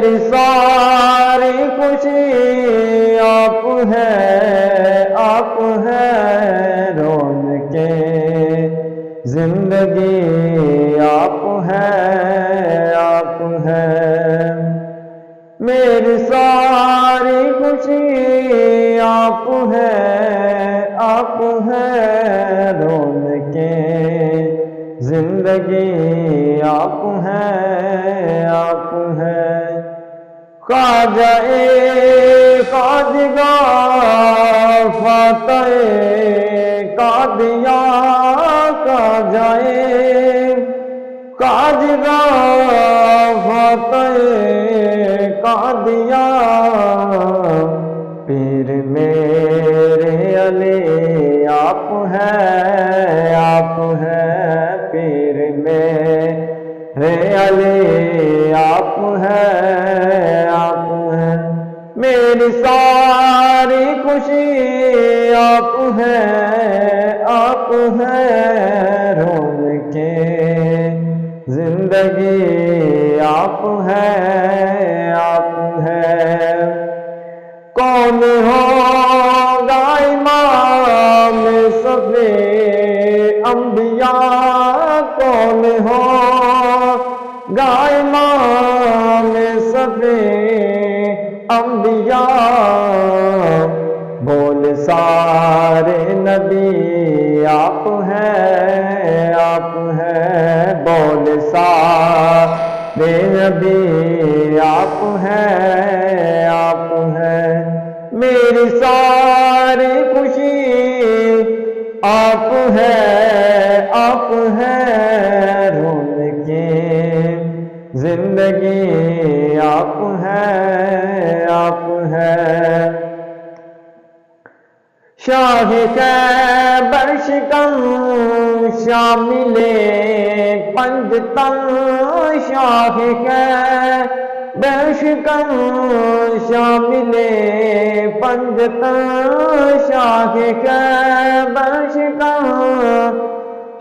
میری ساری خوشی آپ ہے رونق زندگی آپ ہے میری ساری خوشی آپ ہے رونق زندگی آپ ہے خواجہ خواجگاہ فاتح قادیاں خواجہ خواجگاہ فاتح قادیاں پیر میرے علی آپ ہے پیر میرے علی آپ ہے میری ساری خوشی آپ ہے رونق زندگی آپ ہے کون ہوگا امام صفِ انبیاء کون ہوگا امام صفِ انبیاء بول سارے نبی آپ ہے بول سارے نبی آپ ہے میری ساری خوشی آپ ہے رونق زندگی آپ ہے شاہ خیبر شکن شامل پنجتن شاہ خیبر شکن شامل پنجتن شاہ خیبر شکن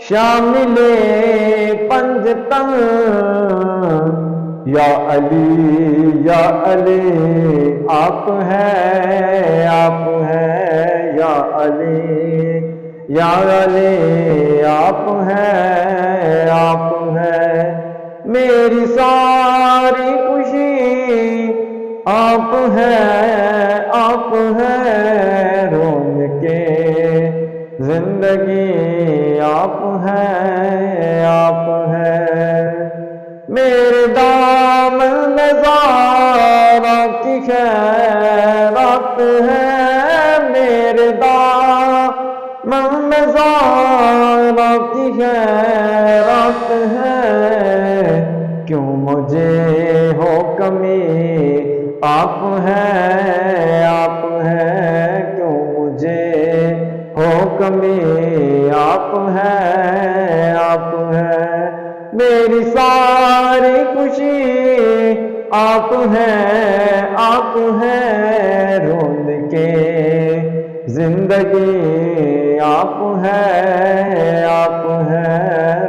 شامل پنجتن یا علی آپ ہے یا علی آپ ہے میری ساری خوشی آپ ہے رونق زندگی آپ ہے میرے دامن میں زارا کی خیرات ہے میرے دامن میں زارا کی خیرات ہے کیوں مجھے ہو کمی آپ ہے کیوں مجھے ہو کمی آپ ہے میری ساری خوشی آپ ہے رونق زندگی آپ ہے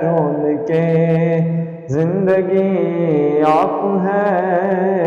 رونق زندگی آپ ہے